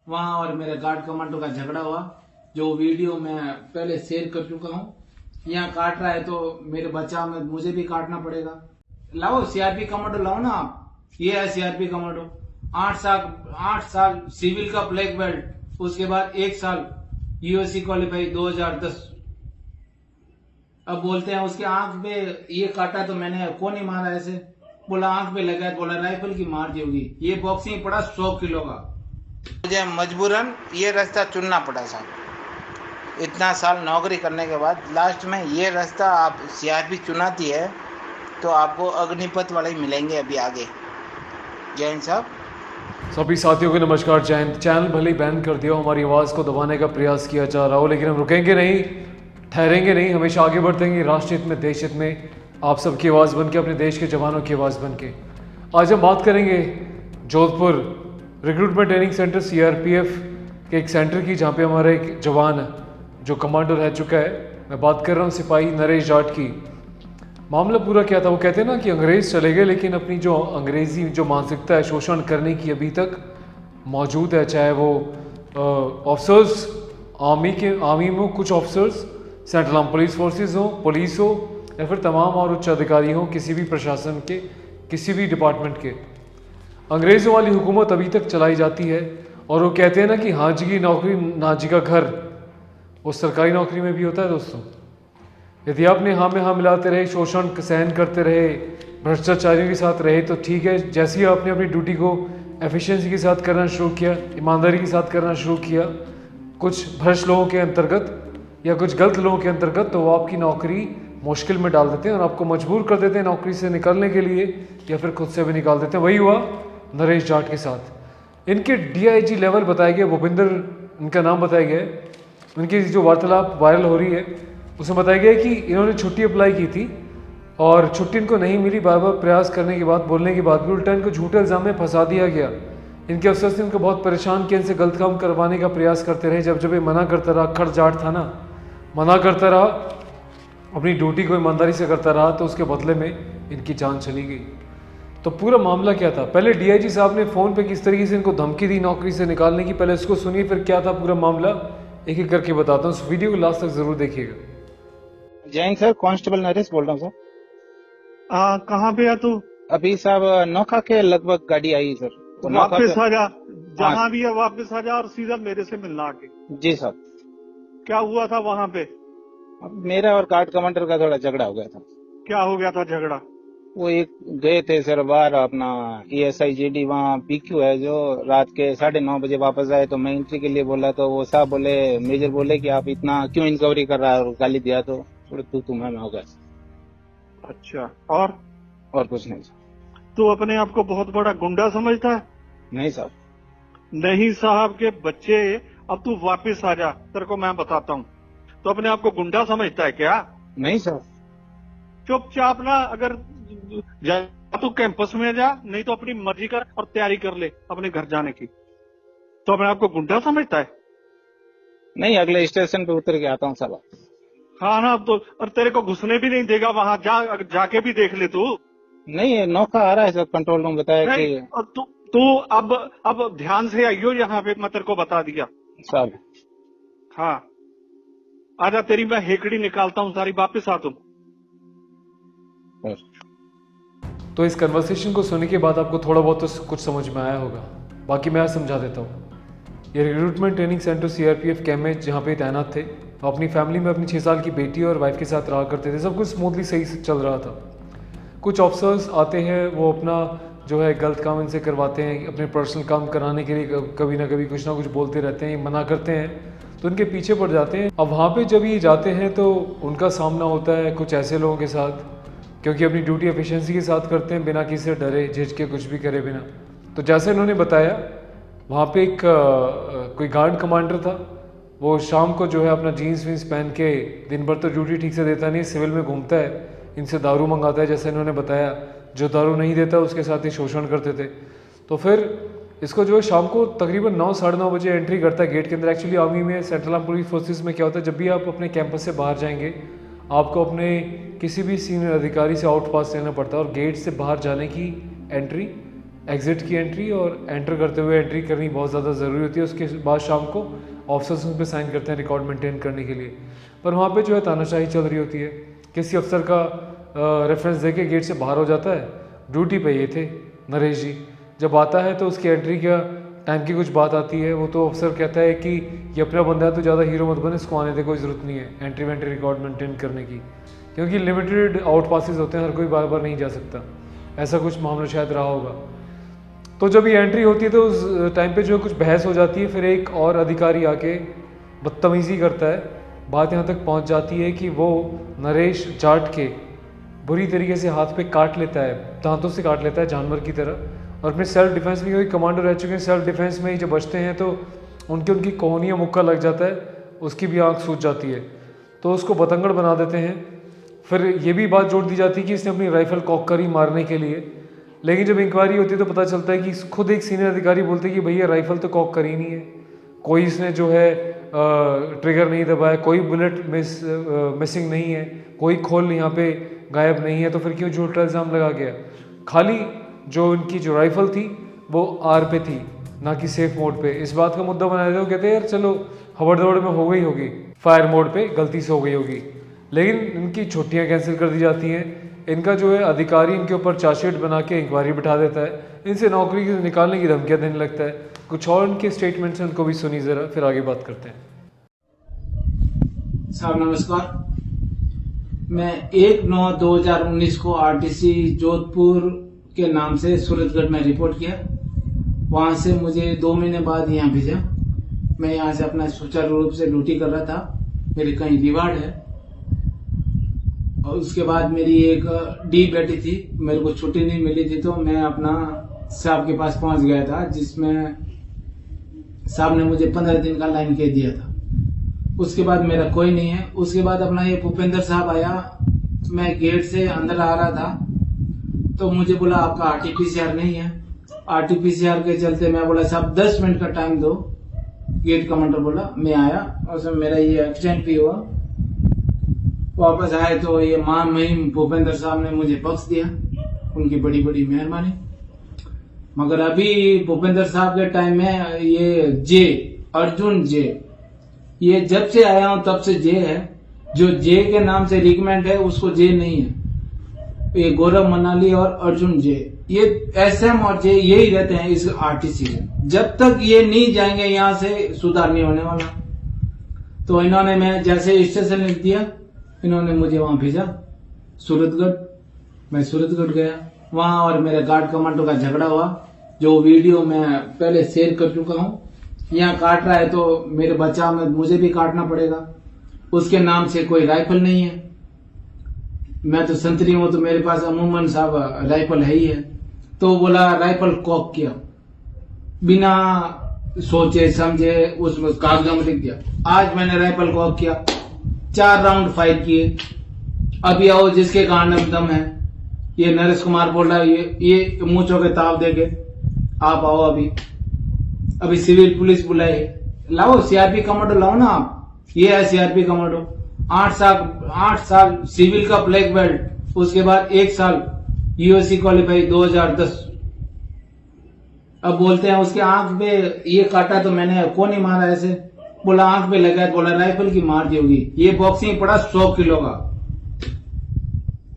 वहाँ और मेरे गार्ड कमांडो का झगड़ा हुआ, जो वीडियो मैं पहले शेयर कर चुका हूँ। यहाँ काट रहा है तो मेरे बचाव में मुझे भी काटना पड़ेगा। लाओ सीआरपी कमांडो लाओ ना आप। ये है सीआरपी कमांडो। 8 साल सिविल का ब्लैक बेल्ट, उसके बाद 1 साल यूएससी क्वालिफाई 2010। अब बोलते हैं उसके आंख पे ये काटा तो मैंने कौन ही मारा ऐसे। बोला आंख पे लगा है, बोला राइफल की मार दी होगी। ये बॉक्सिंग पड़ा 100 किलो का। मुझे मजबूरन ये रास्ता चुनना पड़ा साहब। इतना साल नौकरी करने के बाद लास्ट में ये रास्ता आप सीआरपी चुनाती है तो आपको अग्निपथ वाले ही मिलेंगे अभी आगे। जय हिंद साहब। सभी साथियों को नमस्कार, जय हिंद। चैनल भले ही बैन कर दिया, हमारी आवाज़ को दबाने का प्रयास किया जा रहा हो, लेकिन हम रुकेंगे नहीं, ठहरेंगे नहीं, हमेशा आगे बढ़ते हैं राष्ट्र हित में, देश हित में, आप सबकी आवाज़ बन के, अपने देश के जवानों की आवाज़ बन के। आज हम बात करेंगे Jodhpur recruitment training centre CRPF के एक सेंटर की, जहाँ पे हमारा एक जवान जो कमांडो रह चुका है, मैं बात कर रहा हूँ सिपाही नरेश जाट की। मामला पूरा क्या था, वो कहते हैं ना कि अंग्रेज़ चले गए लेकिन अपनी जो अंग्रेज़ी जो मानसिकता है शोषण करने की अभी तक मौजूद है। चाहे वो ऑफिसर्स आर्मी में कुछ officers, central arm police forces हो, पुलिस हो, या फिर तमाम और उच्च अधिकारी हों किसी भी प्रशासन के, किसी भी डिपार्टमेंट के, अंग्रेज़ों वाली हुकूमत अभी तक चलाई जाती है। और वो कहते हैं ना कि हाँ जी की नौकरी ना जी का घर, वो सरकारी नौकरी में भी होता है दोस्तों। यदि आपने हाँ में हाँ मिलाते रहे, शोषण सहन करते रहे, भ्रष्टाचारियों के साथ रहे तो ठीक है। जैसे ही आपने अपनी ड्यूटी को एफिशिएंसी के साथ करना शुरू किया, ईमानदारी के साथ करना शुरू किया, कुछ भ्रष्ट लोगों के अंतर्गत या कुछ गलत लोगों के अंतर्गत, तो वो आपकी नौकरी मुश्किल में डाल देते हैं और आपको मजबूर कर देते हैं नौकरी से निकलने के लिए, या फिर खुद से भी निकाल देते हैं। वही हुआ नरेश जाट के साथ। इनके डीआईजी लेवल बताया गया, भूपिंदर इनका नाम बताया गया है। उनकी जो वार्तालाप वायरल हो रही है उसमें बताया गया कि इन्होंने छुट्टी अप्लाई की थी और छुट्टी इनको नहीं मिली। बार बार प्रयास करने के बाद, बोलने के बाद भी उल्टा इनको झूठे इल्ज़ाम में फंसा दिया गया। इनके अफसर से इनको बहुत परेशान किया, इनसे गलत काम करवाने का प्रयास करते रहे। जब जब ये मना करता रहा, खड़ जाट था ना, मना करता रहा, अपनी ड्यूटी को ईमानदारी से करता रहा, तो उसके बदले में इनकी जान चली गई। तो पूरा मामला क्या था, पहले डीआईजी साहब ने फ़ोन पे किस तरीके से इनको धमकी दी नौकरी से निकालने की, पहले इसको सुनिए, फिर क्या था पूरा मामला एक एक करके बताता हूँ। इस वीडियो को लास्ट तक ज़रूर देखिएगा। जय हिंद सर, कांस्टेबल नरेश बोल रहा हूँ सर। कहाँ पे है तू? अभी साहब नौखा के लगभग गाड़ी आई सर। तो नौखा वापस पे आ जा, हाँ जहाँ भी है वापस आ जा और सीधा मेरे से मिलना आके। जी साहब। क्या हुआ था वहाँ पे? अब मेरा और गार्ड कमांडर का थोड़ा झगड़ा हो गया था। क्या हो गया था झगड़ा? वो एक गए थे सर बाहर अपना ESIGD, वहाँ PQ है, जो रात के 9:30 बजे वापस आए। तो मैं एंट्री के लिए बोला तो वो साहब बोले, मेजर बोले कि आप इतना क्यों इंक्वायरी कर रहा है, और गाली दिया। तो थोड़े तू मैं हो गया अच्छा, और कुछ नहीं सर। तू अपने आप को बहुत बड़ा गुंडा समझता है? नहीं साहब। नहीं साहब के बच्चे, अब तू वापस आ जा, तेरे को मैं बताता हूँ। तो अपने आप को गुंडा समझता है क्या? नहीं सर। चुपचाप ना, अगर जा तू कैंपस में जा, नहीं तो अपनी मर्जी कर और तैयारी कर ले अपने घर जाने की। तो अपने आप को गुंडा समझता है? नहीं, अगले स्टेशन पे उतर के आता हूँ साहब। हाँ ना, अब तो, और तेरे को घुसने भी नहीं देगा वहां, जाके भी देख ले तू। नहीं, नौका आ रहा है सर, कंट्रोल रूम बताया नहीं, कि और तू अब ध्यान से आइयो यहाँ पे, मैं तेरे को बता दिया साहब। हाँ। आजा, तेरी मैं हेकड़ी निकालता हूँ सारी, वापिस आ तुम। तो इस कन्वर्सेशन को सुनने के बाद आपको थोड़ा बहुत तो कुछ समझ में आया होगा, बाकी मैं समझा देता हूँ। ये recruitment training centre CRPF camp में जहाँ पे तैनात थे, वो अपनी फैमिली में अपनी 6 साल की बेटी और वाइफ के साथ रहा करते थे। सब कुछ स्मूथली सही से चल रहा था। कुछ ऑफिसर्स आते हैं, वो अपना जो है गलत काम इनसे करवाते हैं, अपने पर्सनल काम कराने के लिए कभी ना कभी कुछ ना कुछ बोलते रहते हैं, मना करते हैं, तो उनके पीछे पड़ जाते हैं। अब वहाँ पे जब ये जाते हैं तो उनका सामना होता है कुछ ऐसे लोगों के साथ, क्योंकि अपनी ड्यूटी एफिशिएंसी के साथ करते हैं, बिना किसी से डरे झिझके, कुछ भी करे बिना। तो जैसे इन्होंने बताया, वहाँ पे एक कोई गार्ड कमांडर था, वो शाम को जो है अपना जीन्स वीन्स पहन के, दिन भर तो ड्यूटी ठीक से देता नहीं, सिविल में घूमता है, इनसे दारू मंगाता है जैसे इन्होंने बताया। जो दारू नहीं देता उसके साथ ही शोषण करते थे। तो फिर इसको जो है शाम को तकरीबन 9 साढ़े 9 बजे एंट्री करता है गेट के अंदर। एक्चुअली आर्मी में, सेंट्रल आर्म पुलिस फोर्सेस में क्या होता है, जब भी आप अपने कैंपस से बाहर जाएंगे, आपको अपने किसी भी सीनियर अधिकारी से आउट पास लेना पड़ता है, और गेट से बाहर जाने की एंट्री एग्ज़िट की एंट्री और एंटर करते हुए एंट्री करनी बहुत ज़्यादा ज़रूरी होती है। उसके बाद शाम को ऑफिसर्स उन पर साइन करते हैं रिकॉर्ड मेंटेन करने के लिए। पर वहाँ पे जो है तानाशाही चल रही होती है। किसी अफसर का रेफरेंस देके गेट से बाहर हो जाता है। ड्यूटी पे ये थे नरेश जी। जब आता है तो उसकी एंट्री का टाइम की कुछ बात आती है। वो तो अफसर कहता है कि ये अपना बंदा है तो ज़्यादा हीरो मत बने, इसको आने दे, कोई ज़रूरत नहीं है एंट्री वेंट्री रिकॉर्ड मेंटेन करने की, क्योंकि लिमिटेड आउट पासिस होते हैं, हर कोई बार बार नहीं जा सकता। ऐसा कुछ मामला शायद रहा होगा। तो जब ये एंट्री होती है तो उस टाइम पे जो कुछ बहस हो जाती है। फिर एक और अधिकारी आके बदतमीज़ी करता है। बात यहाँ तक पहुँच जाती है कि वो नरेश जाट के बुरी तरीके से हाथ पे काट लेता है, दांतों से काट लेता है जानवर की तरह। और अपने सेल्फ डिफेंस में, क्योंकि कमांडो रह चुके हैं, सेल्फ डिफेंस में ही जब बचते हैं तो उनकी कोहनियाँ मुक्का लग जाता है, उसकी भी आँख सूज जाती है, तो उसको बतंगड़ बना देते हैं। फिर ये भी बात जोड़ दी जाती है कि इसने अपनी राइफल कॉक करी मारने के लिए। लेकिन जब इंक्वायरी होती है तो पता चलता है कि खुद एक सीनियर अधिकारी बोलते हैं कि भैया राइफल तो कॉक करी नहीं है, कोई इसने जो है ट्रिगर नहीं दबाया, कोई बुलेट मिसिंग नहीं है, कोई खोल यहाँ पे गायब नहीं है, तो फिर क्यों झूठा इल्ज़ाम लगा गया। खाली जो उनकी जो राइफल थी वो आर पे थी, ना कि सेफ मोड पे। इस बात का मुद्दा बनाया था, कहते हैं यार चलो हबड़ दबड़ में हो गई होगी, फायर मोड पे गलती से हो गई होगी। लेकिन इनकी छुट्टियां कैंसिल कर दी जाती हैं। इनका जो है अधिकारी इनके ऊपर चार्जशीट बना के इंक्वायरी बिठा देता है, इनसे नौकरी से निकालने की धमकियां देने लगता है। कुछ और इनके स्टेटमेंट्स हैं, उनको भी सुनी ज़रा, फिर आगे बात करते हैं। साहब नमस्कार। मैं 1/9/2019 को आरटीसी जोधपुर के नाम से सूरतगढ़ में रिपोर्ट किया। वहां से मुझे 2 महीने बाद यहाँ भेजा। मैं यहाँ से अपना सुचारू रूप से ड्यूटी कर रहा था, मेरी कहीं रिवार्ड है। और उसके बाद मेरी एक डी बेटी थी, मेरे को छुट्टी नहीं मिली थी, तो मैं अपना साहब के पास पहुंच गया था, जिसमें साहब ने मुझे 15 दिन का लाइन कह दिया था। उसके बाद मेरा कोई नहीं है। उसके बाद अपना ये भूपेंद्र साहब आया, मैं गेट से अंदर आ रहा था तो मुझे बोला आपका आरटीपीसीआर नहीं है। आरटीपीसीआर के चलते मैं बोला साहब 10 मिनट का टाइम दो। गेट कमांडर बोला, मैं आया और उसमें मेरा ये एक्सीडेंट भी हुआ। वापस आए तो ये महिम भूपेंद्र साहब ने मुझे बख्श दिया, उनकी बड़ी बड़ी मेहरबानी। मगर अभी भूपेंद्र साहब के टाइम में ये जे अर्जुन जे, ये जब से आया हूं तब से जे है। जो जे के नाम से रिकमेंड है उसको जे नहीं है। ये गौरव मनाली और अर्जुन जे, ये एसएम और जे यही रहते हैं इस आरटीसी में। जब तक ये नहीं जाएंगे यहाँ से सुधार नहीं होने वाला। तो इन्होंने, मैं जैसे स्टेशन लिख दिया, इन्होंने मुझे वहां भेजा सूरतगढ़। मैं सूरतगढ़ गया, वहां और मेरे गार्ड कमांडो का झगड़ा हुआ, जो वीडियो मैं पहले शेयर कर चुका हूँ। यहाँ काट रहा है तो मेरे बचाव में मुझे भी काटना पड़ेगा। उसके नाम से कोई राइफल नहीं है, मैं तो संतरी हूं, तो मेरे पास अमूमन साहब राइफल है ही है। तो बोला राइफल कॉक किया, बिना सोचे समझे उसमें कागजों में लिख दिया। आज मैंने राइफल कॉक किया, 4 राउंड फायर किए। अभी आओ जिसके कान में दम है। ये नरेश कुमार बोल रहा है, ये मूंछों के ताव देके आप आओ। अभी सिविल पुलिस बुलाई, लाओ सीआरपी कमांडो लाओ ना आप। ये है सीआरपी कमांडो, 8 साल सिविल का ब्लैक बेल्ट, उसके बाद 1 साल यूएससी क्वालिफाई 2010। अब बोलते हैं उसके आंख पे ये काटा तो मैंने कौन ही मारा ऐसे। बोला आंख पे लगा, बोला राइफल की मार दी होगी। ये बॉक्सिंग पड़ा 100 किलो का,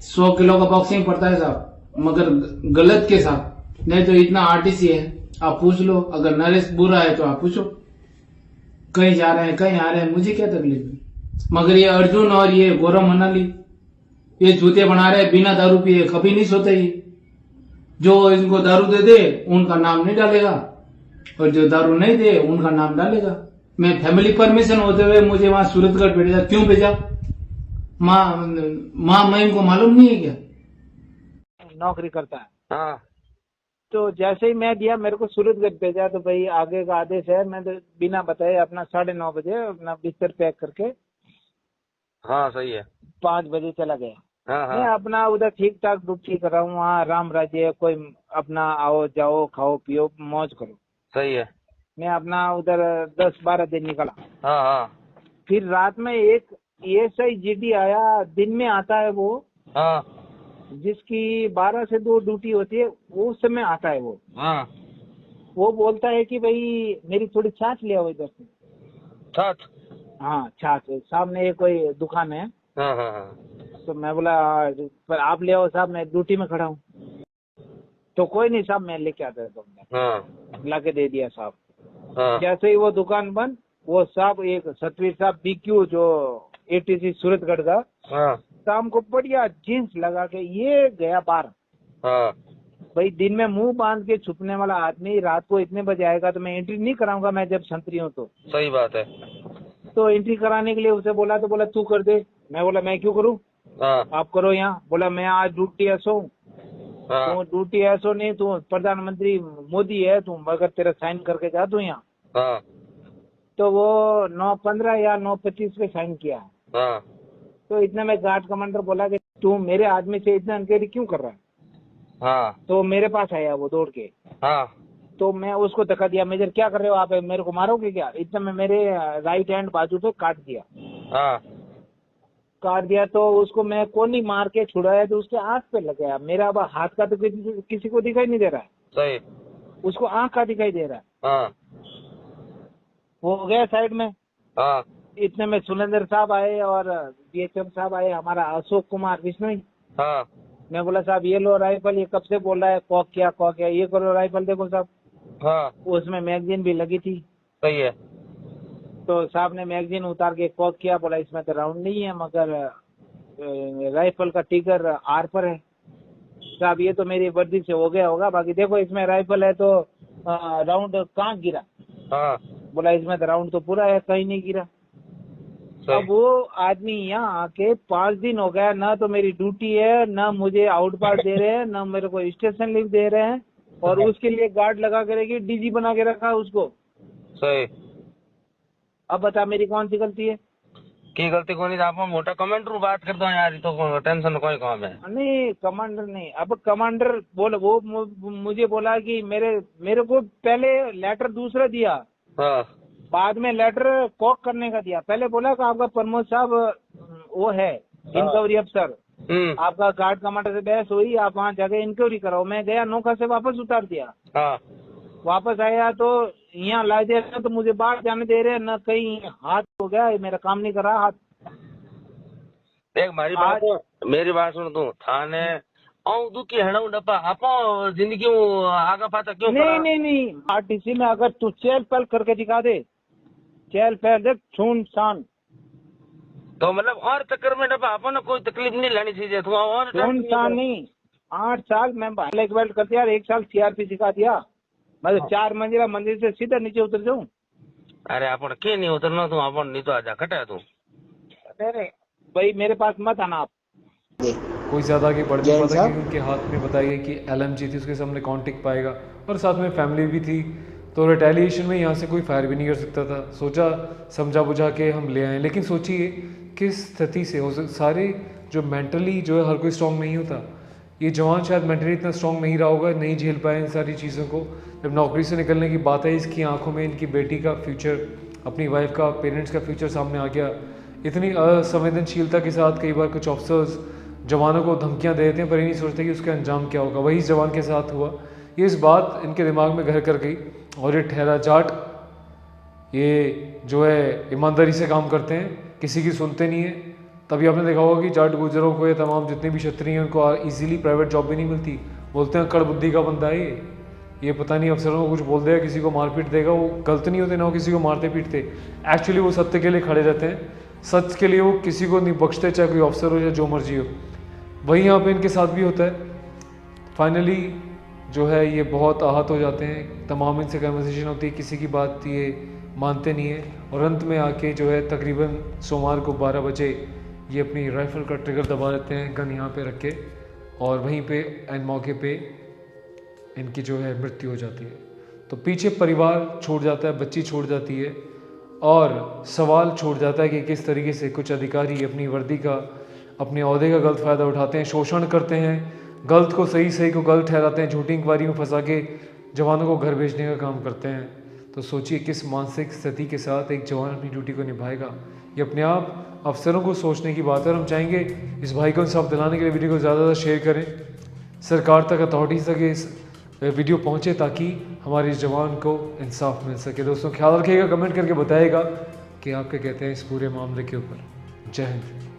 100 किलो का बॉक्सिंग पड़ता है साहब, मगर गलत के साथ। नहीं तो इतना आरटीसी है, आप पूछ लो। अगर नरेश बुरा है तो आप पूछो, कहीं जा रहे हैं कहीं आ रहे हैं, मुझे क्या तकलीफ है। मगर ये अर्जुन और ये गौरव मनाली, ये जूते बना रहे हैं, बिना दारू पिए कभी नहीं सोते। ही जो इनको दारू दे दे उनका नाम नहीं डालेगा, और जो दारू नहीं दे उनका नाम डालेगा। मैं फैमिली परमिशन होते हुए मुझे वहां सूरतगढ़ भेजा, क्यों भेजा? माँ महिम को मालूम नहीं है क्या? नौकरी करता है। हाँ तो जैसे ही मैं दिया, मेरे को सूरतगढ़ भेजा, तो भाई आगे का आदेश है। मैं तो बिना बताए अपना 9:30 बजे अपना बिस्तर पैक करके हाँ सही है 5 बजे चला गया। हाँ मैं हाँ अपना उधर ठीक ठाक ड्यूटी कर रहा हूँ, वहाँ राम राज्य है, कोई अपना आओ जाओ खाओ पियो मौज करो। सही है मैं अपना उधर 10-12 दिन निकला। हाँ हाँ फिर रात में एक ESI GD आया, दिन में आता है वो। हाँ जिसकी 12 से 2 ड्यूटी होती है वो उस समय आता है हाँ वो बोलता है कि भाई मेरी थोड़ी छाछ ले आओ इधर से। साथ। हाँ छाछ, सामने एक कोई दुकान है। हाँ हाँ हाँ तो मैं बोला पर आप ले आओ साहब, मैं ड्यूटी में खड़ा हूँ। तो कोई नहीं साहब, मैं लेके आता है। तुमने हाँ ला के दे दिया साहब। हाँ जैसे ही वो दुकान बंद, वो साहब एक सतवीर साहब BQ जो ATC सूरतगढ़ का, हाँ शाम को बढ़िया जींस लगा के ये गया बाहर। हाँ भाई दिन में मुंह बांध के छुपने वाला आदमी रात को इतने बजे आएगा तो मैं एंट्री नहीं कराऊंगा, मैं जब संतरी हूँ तो। सही बात है। तो एंट्री कराने के लिए उसे बोला तो बोला तू कर दे। मैं बोला मैं क्यों करूँ, हाँ आप करो यहाँ। बोला मैं आज ड्यूटी ऐसो हूँ। हाँ तू ड्यूटी ऐसो नहीं, तू प्रधानमंत्री मोदी है, तू अगर तेरा साइन करके जा तू यहाँ। हाँ तो वो 9:15 या 9:25 पे साइन किया। हाँ तो इतने में गार्ड कमांडर बोला कि तू मेरे आदमी से इतना अनकेरी क्यों कर रहा है। हाँ तो मेरे पास आया वो दौड़ के। हाँ तो मैं उसको धक्का दिया, मेजर क्या कर रहे हो आप, मेरे को मारोगे क्या। इतने में मेरे राइट हैंड बाजू पे काट दिया। तो उसको मैं कोनी मार के छुड़ाया तो उसके आंख पे लग गया। मेरा अब हाथ का तो किसी को दिखाई नहीं दे रहा है, सही। उसको आंख का दिखाई दे रहा है। हाँ वो हो गया साइड में। हाँ इतने में सुरेंद्र साहब आए और BHM साहब आए, हमारा अशोक कुमार बिश्नोई। हाँ मैं बोला साहब ये लो राइफल, ये कब से बोल रहा है कॉक किया ये करो राइफल, देखो साहब। हाँ उसमें मैगजीन भी लगी थी। सही है। तो साहब ने मैगजीन उतार के कॉक किया, बोला इसमें तो राउंड नहीं है मगर राइफल का टिगर R पर है। साहब ये तो मेरी वर्दी से हो गया होगा, बाकी देखो इसमें राइफल है तो राउंड कहाँ गिरा। हाँ बोला इसमें तो राउंड तो पूरा है, कहीं नहीं गिरा। सही। अब वो आदमी यहाँ आके 5 दिन हो गया, ना तो मेरी ड्यूटी है, ना मुझे आउट पास दे रहे हैं, ना मेरे को स्टेशन लीव दे रहे हैं, और उसके लिए गार्ड लगा के रखी, DG बना के रखा उसको। सही। अब बता मेरी कौन सी गलती है। की गलती को नहीं, आप मोटा कमेंटर बात करते हो यार, तो टेंशन कोई काम है नहीं कमांडर नहीं, अब कमांडर बोल वो मुझे बोला कि मेरे को पहले लेटर दूसरा दिया, हाँ बाद में लेटर कॉक करने का दिया। पहले बोला कि आपका प्रमोद साहब वो है इंक्वायरी अफसर, आपका गार्ड कमांडर से बहस हुई, आप वहाँ जाके इंक्वायरी कराओ। मैं गया, नौका से वापस उतार दिया। हाँ वापस आया तो यहाँ ला दे रहे तो मुझे बाहर जाने दे रहे, न कहीं हाथ हो गया, मेरा काम नहीं कर रहा हाथ। देख मेरी बात सुन, तू थाने दुखी है डब्बा आप जिंदगी आगा पाता क्यों नहीं RTC में अगर तू चेल पहल करके दिखा दे, चेल पहल देख छून शान, तो मतलब और चक्कर में डब्बा अपन कोई तकलीफ नहीं लेनी चाहिए। तू और छून शान नहीं। 8 साल मैं ब्लैक बेल्ट कर दिया, 1 साल CRP सिखा दिया, मैं 4 मंजिला मंदिर से सीधा नीचे उतर जाऊँ। अरे अपन क्यों नहीं उतरना, तू अपन नहीं तो आजा कटा तू। अरे भाई मेरे पास मत आना आप। कोई ज़्यादा आगे बढ़ नहीं पाता क्योंकि उनके हाथ में बताइए कि LMG थी, उसके सामने कौन टिक पाएगा, और साथ में फैमिली भी थी, तो रिटेलिएशन में यहाँ से कोई फायर भी नहीं कर सकता था। सोचा समझा बुझा के हम ले आए, लेकिन सोचिए किस स्थिति से हो सारे जो मेंटली जो है हर कोई स्ट्रॉन्ग नहीं होता। ये जवान शायद मेंटली इतना स्ट्रॉन्ग नहीं रहा होगा, नहीं झेल पाए इन सारी चीज़ों को। जब नौकरी से निकलने की बात है, इसकी आंखों में इनकी बेटी का फ्यूचर, अपनी वाइफ का, पेरेंट्स का फ्यूचर सामने आ गया। इतनी असंवेदनशीलता के साथ कई बार कुछ ऑफिसर्स जवानों को धमकियां दे देते हैं, पर ये नहीं सोचते कि उसका अंजाम क्या होगा। वही इस जवान के साथ हुआ। ये इस बात इनके दिमाग में घर कर गई, और ये ठहरा जाट, ये जो है ईमानदारी से काम करते हैं, किसी की सुनते नहीं है। तभी आपने देखा होगा कि जाट गुजरों को, ये तमाम जितने भी क्षत्रिय हैं, उनको इजीली प्राइवेट जॉब भी नहीं मिलती। बोलते हैं कड़ बुद्धि का बंदा है ये पता नहीं अफसरों को कुछ बोल देगा, किसी को मारपीट देगा। वो गलत नहीं होते ना, वो किसी को मारते पीटते, एक्चुअली वो सत्य के लिए खड़े रहते हैं, सच के लिए वो किसी को नहीं बख्शते, चाहे कोई अफसर हो या जो मर्जी हो। वही यहाँ पे इनके साथ भी होता है। फाइनली जो है ये बहुत आहत हो जाते हैं, तमाम इनसे कन्वर्सेशन होती है, किसी की बात ये मानते नहीं है, और अंत में आके जो है तकरीबन सोमवार को 12 बजे ये अपनी राइफ़ल का ट्रिगर दबा देते हैं, गन यहाँ पे रख के, और वहीं पे एन मौके पे इनकी जो है मृत्यु हो जाती है। तो पीछे परिवार छोड़ जाता है, बच्ची छोड़ जाती है, और सवाल छोड़ जाता है कि किस तरीके से कुछ अधिकारी अपनी वर्दी का, अपने ओहदे का गलत फ़ायदा उठाते हैं, शोषण करते हैं, गलत को सही, सही को गलत ठहराते हैं, झूठी इंक्वायरी में फंसा के जवानों को घर भेजने का काम करते हैं। तो सोचिए किस मानसिक स्थिति के साथ एक जवान अपनी ड्यूटी को निभाएगा। ये अपने आप अफसरों को सोचने की बात है और हम चाहेंगे इस भाई को इंसाफ दिलाने के लिए वीडियो को ज़्यादा से ज़्यादा शेयर करें, सरकार तक, अथॉरिटीज़ तक इस वीडियो पहुंचे ताकि हमारे इस जवान को इंसाफ मिल सके। दोस्तों ख्याल रखिएगा, कमेंट करके बताइएगा कि आप क्या कहते हैं इस पूरे मामले के ऊपर। जय हिंद।